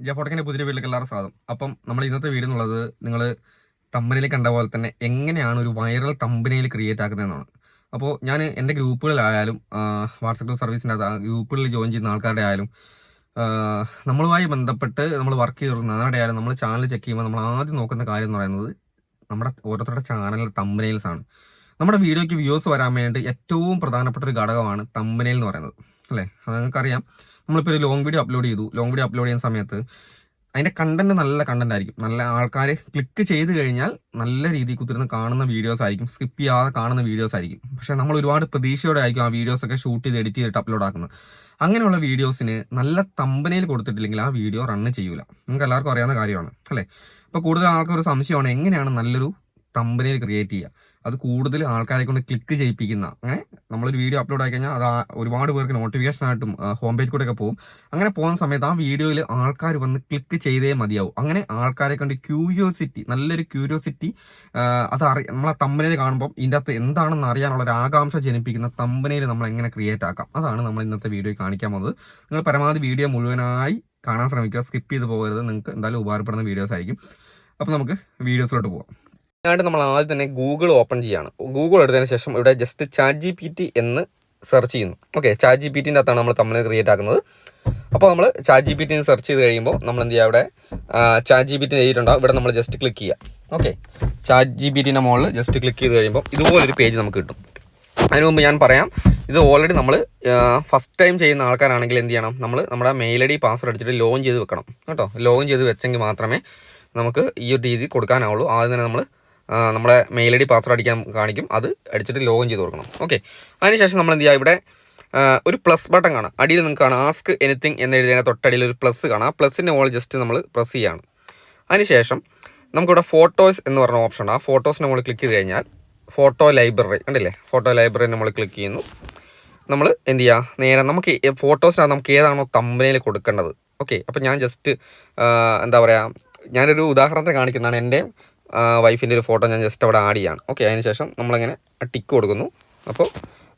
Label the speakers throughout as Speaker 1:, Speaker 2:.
Speaker 1: ജഫോട്ടക്കിൻ്റെ പുതിയ വീട്ടിലേക്ക് എല്ലാവരും സ്വാഗതം. അപ്പം നമ്മൾ ഇന്നത്തെ വീഡിയോ എന്നുള്ളത് നിങ്ങൾ തമ്പനയിൽ കണ്ട പോലെ തന്നെ എങ്ങനെയാണ് ഒരു വൈറൽ തമ്പനയിൽ ക്രിയേറ്റ് ആക്കുന്നതെന്നാണ്. അപ്പോൾ ഞാൻ എൻ്റെ ഗ്രൂപ്പുകളിലായാലും വാട്സപ്പ് സർവീസിൻ്റെ ഗ്രൂപ്പുകളിൽ ജോയിൻ ചെയ്യുന്ന ആൾക്കാരുടെ ആയാലും നമ്മളുമായി ബന്ധപ്പെട്ട് നമ്മൾ വർക്ക് ചെയ്തിരുന്ന ആരുടെ ആയാലും നമ്മൾ ചാനൽ ചെക്ക് ചെയ്യുമ്പോൾ നമ്മൾ ആദ്യം നോക്കുന്ന കാര്യം എന്ന് പറയുന്നത് നമ്മുടെ ഓരോരുത്തരുടെ ചാനലിലെ തമ്പനെയിൽസ് ആണ്. നമ്മുടെ വീഡിയോയ്ക്ക് വ്യൂസ് വരാൻ വേണ്ടി ഏറ്റവും പ്രധാനപ്പെട്ട ഒരു ഘടകമാണ് തമ്പനെയിൽ എന്ന് പറയുന്നത്, അല്ലേ? അത് നിങ്ങൾക്കറിയാം. നമ്മളിപ്പോൾ ഒരു ലോങ് വീഡിയോ അപ്ലോഡ് ചെയ്യുന്ന സമയത്ത് അതിൻ്റെ കണ്ടന്റ് നല്ല കണ്ടന്റ് ആയിരിക്കും. നല്ല ആൾക്കാർ ക്ലിക്ക് ചെയ്ത് കഴിഞ്ഞാൽ നല്ല രീതിയിൽ കുത്തിരുന്ന് കാണുന്ന വീഡിയോസ് ആയിരിക്കും, സ്കിപ്പ് ചെയ്യാതെ കാണുന്ന വീഡിയോസ് ആയിരിക്കും. പക്ഷേ നമ്മൾ ഒരുപാട് പ്രതീക്ഷയോടെ ആയിരിക്കും ആ വീഡിയോസൊക്കെ ഷൂട്ട് ചെയ്ത് എഡിറ്റ് ചെയ്തിട്ട് അപ്ലോഡ് ആക്കുന്നത്. അങ്ങനെയുള്ള വീഡിയോസിന് നല്ല തമ്പനയിൽ കൊടുത്തിട്ടില്ലെങ്കിൽ ആ വീഡിയോ റണ്ണ് ചെയ്യൂല. നിങ്ങൾക്ക് എല്ലാവർക്കും അറിയാവുന്ന കാര്യമാണ്, അല്ലേ? അപ്പോൾ കൂടുതൽ ആൾക്കൊരു സംശയമാണ് എങ്ങനെയാണ് നല്ലൊരു തമ്പനയിൽ ക്രിയേറ്റ് ചെയ്യുക, അത് കൂടുതൽ ആൾക്കാരെ കൊണ്ട് ക്ലിക്ക് ചെയ്യിപ്പിക്കുന്ന. അങ്ങനെ നമ്മളൊരു വീഡിയോ അപ്ലോഡ് ആയി കഴിഞ്ഞാൽ അത് ഒരുപാട് പേർക്ക് നോട്ടിഫിക്കേഷനായിട്ടും ഹോം പേജ് കൂടെയൊക്കെ പോകും. അങ്ങനെ പോകുന്ന സമയത്ത് ആ വീഡിയോയിൽ ആൾക്കാർ വന്ന് ക്ലിക്ക് ചെയ്തേ മതിയാവും. അങ്ങനെ ആൾക്കാരെ കൊണ്ട് നല്ലൊരു ക്യൂരിയോസിറ്റി നമ്മളെ തമ്പനയിൽ കാണുമ്പോൾ ഇതിൻ്റെ അകത്ത് എന്താണെന്ന് അറിയാനുള്ള ഒരു ആകാംക്ഷ ജനിപ്പിക്കുന്ന തമ്പനയിൽ നമ്മൾ എങ്ങനെ ക്രിയേറ്റ് ആക്കാം, അതാണ് നമ്മൾ ഇന്നത്തെ വീഡിയോ കാണിക്കാൻ പോകുന്നത്. നിങ്ങൾ പരമാവധി വീഡിയോ മുഴുവനായി കാണാൻ ശ്രമിക്കുക, സ്കിപ്പ് ചെയ്ത് പോകരുത്. നിങ്ങൾക്ക് എന്തായാലും ഉപകാരപ്പെടുന്ന വീഡിയോസ് ആയിരിക്കും. അപ്പോൾ നമുക്ക് വീഡിയോസിലോട്ട് പോകാം. അതിനായിട്ട് നമ്മൾ ആദ്യം തന്നെ ഗൂഗിൾ ഓപ്പൺ ചെയ്യുകയാണ്. ഗൂഗിൾ എടുത്തതിന് ശേഷം ഇവിടെ ജസ്റ്റ് ChatGPT എന്ന് സെർച്ച് ചെയ്യുന്നു. ഓക്കെ, ChatGPTൻ്റെ അകത്താണ് നമ്മൾ തമ്പനെയിൽ ക്രിയേറ്റ് ആക്കുന്നത്. അപ്പോൾ നമ്മൾ ChatGPT സെർച്ച് ചെയ്ത് കഴിയുമ്പോൾ നമ്മൾ എന്ത് ചെയ്യുക, ഇവിടെ ChatGPT എഴുതിയിട്ടുണ്ടാവും. ഇവിടെ നമ്മൾ ജസ്റ്റ് ക്ലിക്ക് ചെയ്യുക. ഓക്കെ, ChatGPTൻ്റെ മുകളിൽ ജസ്റ്റ് ക്ലിക്ക് ചെയ്ത് കഴിയുമ്പോൾ ഇതുപോലൊരു പേജ് നമുക്ക് കിട്ടും. അതിന് മുമ്പ് ഞാൻ പറയാം, ഇത് ഓൾറെഡി നമ്മൾ ഫസ്റ്റ് ടൈം ചെയ്യുന്ന ആൾക്കാരാണെങ്കിൽ എന്ത് ചെയ്യണം, നമ്മൾ നമ്മുടെ മെയിൽ ID പാസ്വേഡ് അടിച്ചിട്ട് ലോഗിൻ ചെയ്ത് വെക്കണം കേട്ടോ. ലോഗിൻ ചെയ്ത് വെച്ചെങ്കിൽ മാത്രമേ നമുക്ക് ഈ ഒരു രീതി കൊടുക്കാനാവുള്ളൂ. ആദ്യം തന്നെ നമ്മൾ നമ്മുടെ മെയിൽ ID പാസ്വേഡ് അടിക്കാൻ കാണിക്കും, അത് അടിച്ചിട്ട് ലോഗിൻ ചെയ്ത് കൊടുക്കണം. ഓക്കെ, അതിനുശേഷം നമ്മൾ എന്ത് ചെയ്യുക, ഇവിടെ ഒരു പ്ലസ് ബട്ടൺ കാണാം. അടിയിൽ നിങ്ങൾക്ക് കാണാം ആസ്ക് എനിത്തിങ് എന്ന് എഴുതിയതിന് തൊട്ടടിയിൽ ഒരു പ്ലസ് കാണാം. ആ പ്ലസിൻ്റെ മുകളിൽ ജസ്റ്റ് നമ്മൾ പ്രസ് ചെയ്യുകയാണ്. അതിനുശേഷം നമുക്കിവിടെ ഫോട്ടോസ് എന്ന് പറഞ്ഞ ഓപ്ഷൻ ഉണ്ട്. ആ ഫോട്ടോസിന് നമ്മൾ ക്ലിക്ക് ചെയ്ത് കഴിഞ്ഞാൽ ഫോട്ടോ ലൈബ്രറി കണ്ടില്ലേ, ഫോട്ടോ ലൈബ്രറി നമ്മൾ ക്ലിക്ക് ചെയ്യുന്നു. നമ്മൾ എന്ത് ചെയ്യുക, നേരെ നമുക്ക് ഫോട്ടോസിനകത്ത് നമുക്ക് ഏതാണോ തമ്പനയിൽ കൊടുക്കേണ്ടത്. ഓക്കെ, അപ്പോൾ ഞാൻ ജസ്റ്റ് എന്താ പറയുക, ഞാനൊരു ഉദാഹരണത്തിന് കാണിക്കുന്നതാണ്. എൻ്റെ വൈഫിൻ്റെ ഒരു ഫോട്ടോ ഞാൻ ജസ്റ്റ് അവിടെ ആഡ് ചെയ്യാണ്. ഓക്കെ, അതിന് ശേഷം നമ്മളിങ്ങനെ ടിക്ക് കൊടുക്കുന്നു. അപ്പോൾ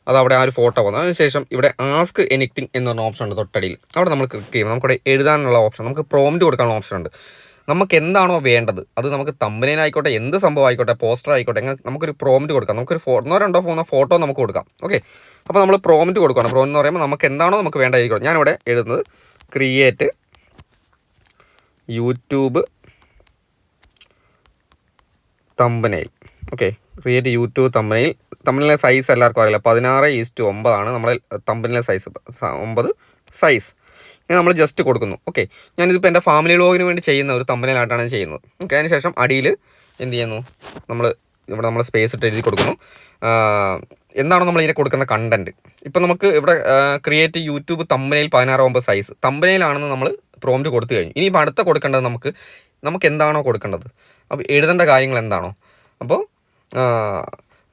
Speaker 1: അത് അവിടെ ആ ഒരു ഫോട്ടോ പോകുന്നു. അതിനുശേഷം ഇവിടെ ആസ്ക് എനിത്തിങ് എന്ന് പറഞ്ഞ ഓപ്ഷൻ ഉണ്ട് തൊട്ടടിയിൽ. അവിടെ നമ്മൾ ക്ലിക്ക് ചെയ്യുമ്പോൾ നമുക്കിവിടെ എഴുതാനുള്ള ഓപ്ഷൻ, നമുക്ക് പ്രോംപ്റ്റ് കൊടുക്കാനുള്ള ഓപ്ഷൻ ഉണ്ട്. നമുക്ക് എന്താണോ വേണ്ടത്, അത് നമുക്ക് തമ്പനെയിൽ ആയിക്കോട്ടെ, എന്ത് സംഭവം ആയിക്കോട്ടെ, പോസ്റ്റർ ആയിക്കോട്ടെ, നമുക്കൊരു പ്രോംപ്റ്റ് കൊടുക്കാം. നമുക്കൊരു 1-2 ഫോട്ടോ നമുക്ക് കൊടുക്കാം. ഓക്കെ, അപ്പോൾ നമ്മൾ പ്രോംപ്റ്റ് കൊടുക്കണം. പ്രോംപ്റ്റ് എന്ന് പറയുമ്പോൾ നമുക്ക് എന്താണോ നമുക്ക് വേണ്ടതായിരിക്കും. ഞാനിവിടെ എഴുതുന്നത് ക്രിയേറ്റ് യൂട്യൂബ് തമ്പനെയിൽ. ഓക്കെ, ക്രിയേറ്റ് യൂട്യൂബ് തമ്പനെയിലെ സൈസ് എല്ലാവർക്കും അറിയില്ല, 16:9 നമ്മുടെ തമ്പനെയിലെ സൈസ്, 9 സൈസ്. ഇങ്ങനെ നമ്മൾ ജസ്റ്റ് കൊടുക്കുന്നു. ഓക്കെ, ഞാനിതിപ്പോൾ എൻ്റെ ഫാമിലി വ്ലോഗിന് വേണ്ടി ചെയ്യുന്ന ഒരു തമ്പനെയിലായിട്ടാണ് ചെയ്യുന്നത്. ഓക്കെ, അതിന് ശേഷം അടിയിൽ എന്ത് ചെയ്യുന്നു, നമ്മൾ സ്പേസ് ഇട്ട് എഴുതി കൊടുക്കുന്നു എന്താണോ നമ്മൾ ഇതിനെ കൊടുക്കുന്ന കണ്ടൻറ്റ്. ഇപ്പം നമുക്ക് ഇവിടെ ക്രിയേറ്റ് യൂട്യൂബ് തമ്പനെയിൽ 16:9 സൈസ് തമ്പനെയിലാണെന്ന് നമ്മൾ പ്രോംപ്റ്റ് കൊടുത്തു കഴിഞ്ഞു. ഇനിയിപ്പോൾ അടുത്ത കൊടുക്കേണ്ടത് നമുക്ക് എന്താണോ കൊടുക്കേണ്ടത്, അപ്പോൾ എഴുതേണ്ട കാര്യങ്ങൾ എന്താണോ.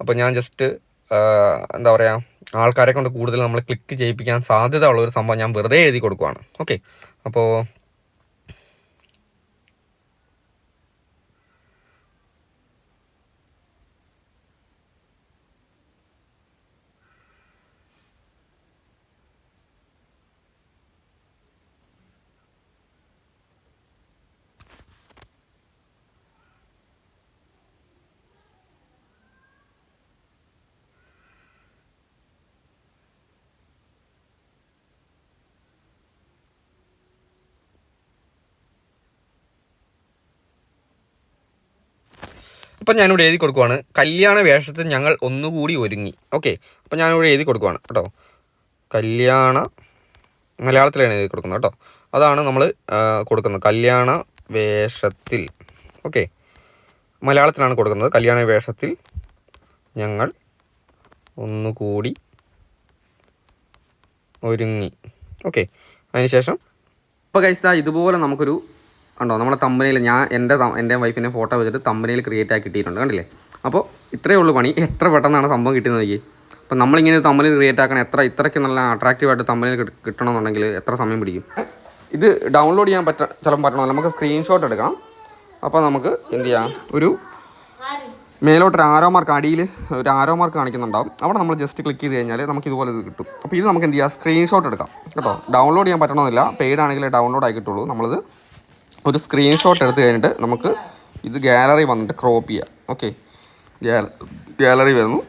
Speaker 1: അപ്പോൾ ഞാൻ ജസ്റ്റ് എന്താ പറയുക, ആൾക്കാരെ കൊണ്ട് കൂടുതൽ നമ്മൾ ക്ലിക്ക് ചെയ്യിപ്പിക്കാൻ സാധ്യത ഉള്ള ഒരു സംഭവം ഞാൻ വെറുതെ എഴുതി കൊടുക്കുവാണ്. ഓക്കെ, അപ്പോൾ ഞാനിവിടെ എഴുതി കൊടുക്കുവാണ്, കല്യാണ വേഷത്തിൽ ഞങ്ങൾ ഒന്നുകൂടി ഒരുങ്ങി. ഓക്കെ, അപ്പോൾ ഞാനിവിടെ എഴുതി കൊടുക്കുവാണ് കേട്ടോ, മലയാളത്തിലാണ് എഴുതി കൊടുക്കുന്നത് കേട്ടോ. അതാണ് നമ്മൾ കൊടുക്കുന്നത്, കല്യാണ വേഷത്തിൽ. ഓക്കെ, മലയാളത്തിലാണ് കൊടുക്കുന്നത്, കല്യാണ വേഷത്തിൽ ഞങ്ങൾ ഒന്നുകൂടി ഒരുങ്ങി. ഓക്കെ, അതിനുശേഷം ഇപ്പോൾ കഴിച്ചാൽ ഇതുപോലെ നമുക്കൊരു ഉണ്ടോ നമ്മുടെ തമ്പനെയിൽ എൻ്റെ വൈഫിൻ്റെ ഫോട്ടോ വെച്ചിട്ട് തമ്പനെയിൽ ക്രിയേറ്റ് ആക്കി കിട്ടിയിട്ടുണ്ട്, കണ്ടില്ലേ? അപ്പോൾ ഇത്രയേ ഉള്ളൂ പണി. എത്ര പെട്ടെന്നാണ് സംഭവം കിട്ടുന്നത് നോക്കി. അപ്പോൾ നമ്മളിങ്ങനെ തമ്പനെയിൽ ക്രിയേറ്റ് ആക്കണം, ഇത്രയ്ക്ക് നല്ല അട്രാക്റ്റീവായിട്ട് തമ്പനെയിൽ കിട്ടണമെന്നുണ്ടെങ്കിൽ എത്ര സമയം പിടിക്കും. ഇത് ഡൗൺലോഡ് ചെയ്യാൻ ചിലപ്പോൾ പറ്റണോ, നമുക്ക് സ്ക്രീൻഷോട്ട് എടുക്കണം. അപ്പോൾ നമുക്ക് എന്ത് ചെയ്യാം, ഒരു മേലോട്ടൊരു ആരോ മാർക്ക്, അടിയിൽ ഒരു ആരോ മാർക്ക് കാണിക്കുന്നുണ്ടാവും. അവിടെ നമ്മൾ ജസ്റ്റ് ക്ലിക്ക് ചെയ്ത് കഴിഞ്ഞാൽ നമുക്ക് ഇതുപോലെ ഇത് കിട്ടും. അപ്പോൾ ഇത് നമുക്ക് എന്ത് ചെയ്യാം, സ്ക്രീൻഷോട്ട് എടുക്കാം കേട്ടോ. ഡൗൺലോഡ് ചെയ്യാൻ പറ്റണമെന്നില്ല, പെയ്ഡ് ആണെങ്കിലേ ഡൗൺലോഡ് ആയി കിട്ടുള്ളൂ. നമ്മളിത് ഒരു സ്ക്രീൻഷോട്ട് എടുത്ത് കഴിഞ്ഞിട്ട് നമുക്ക് ഇത് ഗാലറി വന്നിട്ട് ക്രോപ്പ് ചെയ്യാം. ഓക്കെ, ഗാലറി വരുന്നു.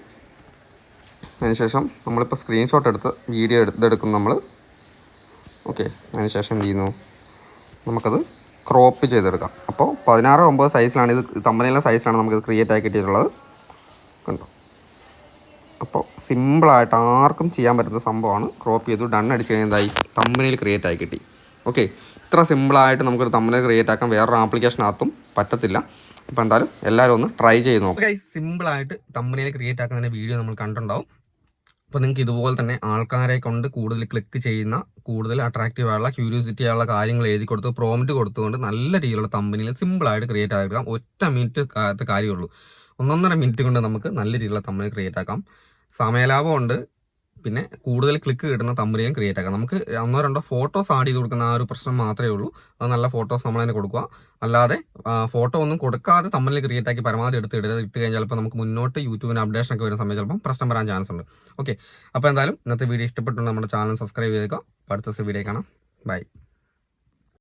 Speaker 1: അതിനുശേഷം നമ്മളിപ്പോൾ സ്ക്രീൻഷോട്ട് എടുത്ത് വീഡിയോ ഇതെടുക്കും നമ്മൾ. ഓക്കെ, അതിനുശേഷം എന്ത് ചെയ്യുന്നു, നമുക്കത് ക്രോപ്പ് ചെയ്തെടുക്കാം. അപ്പോൾ 16:9 സൈസിലാണ് ഇത്, തമ്പനയിലെ സൈസിലാണ് നമുക്കിത് ക്രിയേറ്റ് ആക്കി കിട്ടിയിട്ടുള്ളത്. കണ്ടോ? അപ്പോൾ സിമ്പിളായിട്ട് ആർക്കും ചെയ്യാൻ പറ്റുന്ന സംഭവമാണ്. ക്രോപ്പ് ചെയ്തു ഡൺ അടിച്ച് കഴിഞ്ഞാൽ തമ്പനയിൽ ക്രിയേറ്റ് ആക്കി കിട്ടി. ഓക്കെ, ഇത്ര സിമ്പിളായിട്ട് നമുക്കൊരു തമ്പനയിൽ ക്രിയേറ്റ് ആക്കാൻ വേറൊരു ആപ്ലിക്കേഷനകത്തും പറ്റത്തില്ല. അപ്പോൾ എന്തായാലും എല്ലാവരും ഒന്ന് ട്രൈ ചെയ്ത് നോക്കാം. സിമ്പിളായിട്ട് തമ്പനയിൽ ക്രിയേറ്റ് ആക്കുന്നതിൻ്റെ വീഡിയോ നമ്മൾ കണ്ടിട്ടുണ്ടാവും. അപ്പോൾ നിങ്ങൾക്ക് ഇതുപോലെ തന്നെ ആൾക്കാരെ കൊണ്ട് കൂടുതൽ ക്ലിക്ക് ചെയ്യുന്ന, കൂടുതൽ അട്രാക്റ്റീവ് ആയുള്ള, ക്യൂരിയോസിറ്റി ആയുള്ള കാര്യങ്ങൾ എഴുതി കൊടുത്ത് പ്രോംപ്റ്റ് കൊടുത്തുകൊണ്ട് നല്ല രീതിയിലുള്ള തമ്പനിയിൽ സിമ്പിളായിട്ട് ക്രിയേറ്റ് ആക്കാം. 1 മിനിറ്റ് കാര്യമുള്ളൂ. 1.5 മിനിറ്റ് കൊണ്ട് നമുക്ക് നല്ല രീതിയിലുള്ള തമ്പനി ക്രിയേറ്റ് ആക്കാം. സമയലാഭമുണ്ട്, പിന്നെ കൂടുതൽ ക്ലിക്ക് കിട്ടുന്ന തമ്പനിയും ക്രിയേറ്റ് ആക്കാം. നമുക്ക് 1-2 ഫോട്ടോസ് ആഡ് ചെയ്ത് കൊടുക്കുന്ന ആ ഒരു പ്രശ്നം മാത്രമേ ഉള്ളൂ. അത് നല്ല ഫോട്ടോസ് നമ്മൾ തന്നെ കൊടുക്കുക. അല്ലാതെ ഫോട്ടോ ഒന്നും കൊടുക്കാതെ തമ്പനിൽ ക്രിയേറ്റ് ആക്കി പരമാവധി ഇട്ട് കഴിഞ്ഞാൽ ചിലപ്പോൾ നമുക്ക് മുന്നോട്ട് യൂട്യൂബിന് അപ്ഡേഷൻ ഒക്കെ വരുന്ന സമയം ചിലപ്പോൾ പ്രശ്നം വരാൻ ചാൻസ് ഉണ്ട്. ഓക്കെ, അപ്പോൾ എന്തായാലും ഇന്നത്തെ വീഡിയോ ഇഷ്ടപ്പെട്ടുണ്ടെങ്കിൽ നമ്മുടെ ചാനൽ സബ്സ്ക്രൈബ് ചെയ്യുക. അടുത്ത വീഡിയോ കാണാം. ബൈ.